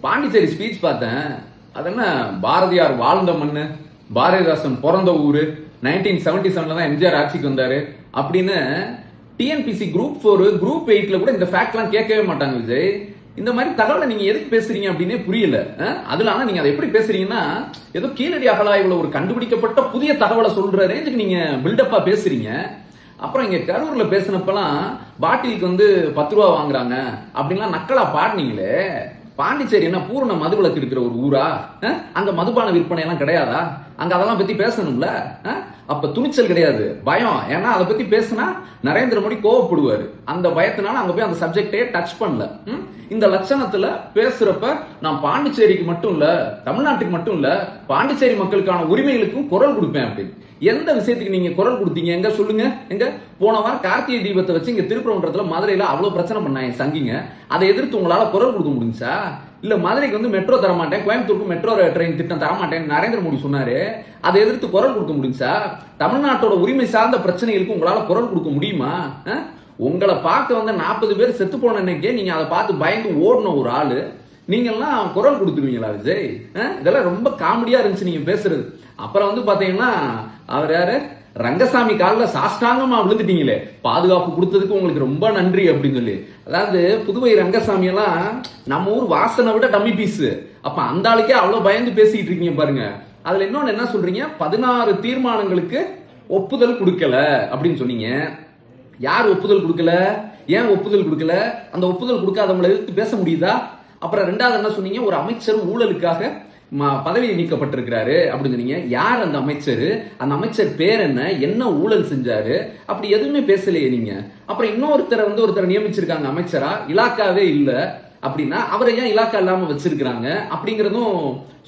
Pondicherry speech பார்த்தேன். அது என்ன, பாரதியார் வாழ்ந்த மண்ணு, பாரதிதாசன் பிறந்த ஊரு, 1977 தான் எம்ஜிஆர் ஆட்சிக்கு வந்தாரு அப்படின்னு டிஎன்பிசி குரூப் 4 குரூப் 8ல கூட இந்த ஃபேக்ட்லாம் கேட்கவே மாட்டாங்க விஜய். இந்த மாதிரி தகவலை நீங்க எதுக்கு பேசுறீங்க அப்படின்னே புரியல. அதுல ஆனா நீங்க அதை எப்படி பேசுறீங்கன்னா, ஏதோ கீழடி அகழாய்வுல ஒரு கண்டுபிடிக்கப்பட்ட புதிய தகவலை சொல்ற ரேஞ்சுக்கு நீங்க பில்டப்பா பேசுறீங்க. அப்புறம் இங்க கரூர்ல பேசினப்பெல்லாம் பாட்டிலுக்கு வந்து 10 ரூபா வாங்குறாங்க அப்படின்லாம் நக்கலா பாடினீங்களே. பாண்டிச்சேரி என்ன பூரண மதுவிலக்கு இருக்கிற ஒரு ஊரா? அங்க மதுபான விற்பனை எல்லாம் கிடையாதா? அங்க அதெல்லாம் பத்தி பேசணும்ல. அப்ப துணிச்சல் கிடையாது, பயம். ஏன்னா அதை பத்தி பேசினா நரேந்திர மோடி கோவப்படுவாரு. அந்த பயத்தினால அங்க போய் அந்த சப்ஜெக்டே டச் பண்ணல. இந்த லட்சணத்துல பேசுறப்ப நான் பாண்டிச்சேரிக்கு மட்டும் இல்ல, தமிழ்நாட்டுக்கு மட்டும் இல்ல, பாண்டிச்சேரி மக்களுக்கான உரிமைகளுக்கும் குரல் கொடுப்பேன் அப்படின்னு. எந்த விஷயத்துக்கு நீங்க குரல் கொடுத்தீங்க? எங்க சொல்லுங்க. எங்க போன வாரம் கார்த்திகை தீபத்தை வச்சு இங்க திருப்பரங்குன்றத்துல மதுரையில அவ்வளவு பிரச்சனை பண்ணாங்க சங்கிங்க. அதை எதிர்த்து உங்களால குரல் கொடுக்க முடிஞ்சா? இல்ல மதுரைக்கு வந்து மெட்ரோ தரமாட்டேன், கோயம்புத்தூருக்கு மெட்ரோ ட்ரெயின் திட்டம் தரமாட்டேன் நரேந்திர மோடி சொன்னாரு. அதை எதிர்த்து குரல் கொடுக்க முடிஞ்சா? தமிழ்நாட்டோட உரிமை சார்ந்த பிரச்சனைகளுக்கு உங்களால குரல் கொடுக்க முடியுமா? உங்களை பார்க்க வந்து 40 பேர் செத்து போன அன்னைக்கே நீங்க அதை பார்த்து பயந்து ஓடின ஒரு ஆளு நீங்க எல்லாம் குரல் கொடுத்துருவீங்களா விஜய்? இதெல்லாம் ரொம்ப காமெடியா இருந்துச்சு நீங்க பேசுறது. அப்புறம் வந்து பாத்தீங்கன்னா அவர் யாரு, ரங்கசாமி காலில் சாஷ்டாங்கமா விழுந்துட்டீங்களே, பாதுகாப்பு கொடுத்ததுக்கு உங்களுக்கு ரொம்ப நன்றி அப்படின்னு சொல்லி. அதாவது புதுவை ரங்கசாமி எல்லாம் நம்ம ஊர் வாசனை விட டம்மி பீஸ். அப்ப அந்த ஆளுக்கே அவ்வளவு பயந்து பேசிட்டு இருக்கீங்க பாருங்க. அதுல இன்னொன்னு என்ன சொல்றீங்க, 16 தீர்மானங்களுக்கு ஒப்புதல் கொடுக்கல அப்படின்னு சொன்னீங்க. யார் ஒப்புதல் கொடுக்கல? ஏன் ஒப்புதல் கொடுக்கல? அந்த ஒப்புதல் கொடுக்காதவங்களை எதிர்த்து பேச முடியுதா? அப்புறம் ரெண்டாவது என்ன சொன்னீங்க, ஒரு அமைச்சர் ஊழலுக்காக பதவி நீக்கப்பட்டிருக்கிறாரு அப்படின்னு சொன்னீங்க. யார் அந்த அமைச்சர்? அந்த அமைச்சர் பேர் என்ன? என்ன ஊழல் செஞ்சாரு? அப்படி எதுவுமே பேசலையே நீங்க. அப்புறம் ஒருத்தரை நியமிச்சிருக்காங்க அமைச்சரா, இலாக்காவே இல்ல அப்படின்னா அவரை ஏன் இலாக்கா இல்லாம வச்சிருக்காங்க அப்படிங்கறதும்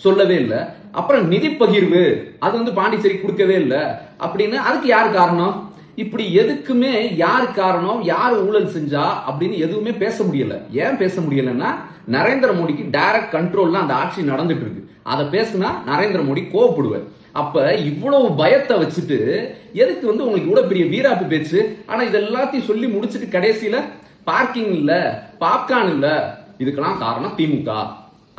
சொல்லவே இல்லை. அப்புறம் நிதி பகிர்வு அது வந்து பாண்டிச்சேரி கொடுக்கவே இல்லை அப்படின்னு, அதுக்கு யார் காரணம்? இப்படி எதுக்குமே யார் காரணம், யார் ஊழல் செஞ்சா அப்படின்னு எதுவுமே பேச முடியல. ஏன் பேச முடியலன்னா, நரேந்திர மோடிக்கு டைரக்ட் கண்ட்ரோல்ல அந்த ஆட்சி நடந்துட்டு இருக்கு. அதை பேசுனா நரேந்திர மோடி கோவப்படுவார். அப்ப இவ்வளவு பயத்தை வச்சுட்டு எதுக்கு வந்து உங்களுக்கு இவ்வளவு பெரிய வீராப்பு பேச்சு? ஆனா இது எல்லாத்தையும் சொல்லி முடிச்சுட்டு கடைசியில பார்க்கிங் இல்ல, பாப்கார்ன் இல்ல, இதுக்கெல்லாம் காரணம் திமுக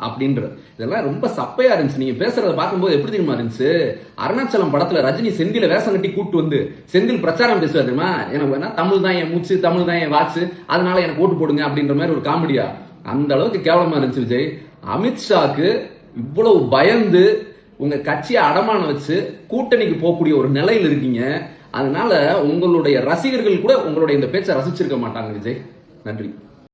அப்படின்ற. இதெல்லாம் ரொம்ப சப்பையா இருந்துச்சு. நீங்க பேசுறத பார்க்கும்போது எப்படி தெரியுமா இருந்துச்சு, அருணாச்சலம் படத்துல ரஜினி செந்தில வேஷம் கட்டி கூட்டு வந்து செந்தில் பிரச்சாரம் பேசுவார் தெரியுமா, எனக்கு வேணா தமிழ் தான் என் மூச்சு, தமிழ் தான் என் வாட்சு, அதனால எனக்கு ஓட்டு போடுங்க அப்படின்ற மாதிரி ஒரு காமெடியா. அந்த அளவுக்கு கேவலமா இருந்துச்சு விஜய். அமித்ஷாக்கு இவ்வளவு பயந்து உங்க கட்சியை அடமான வச்சு கூட்டணிக்கு போகக்கூடிய ஒரு நிலையில் இருக்கீங்க. அதனால உங்களுடைய ரசிகர்கள் கூட உங்களுடைய இந்த பேச்சை ரசிச்சிருக்க மாட்டாங்க விஜய். நன்றி.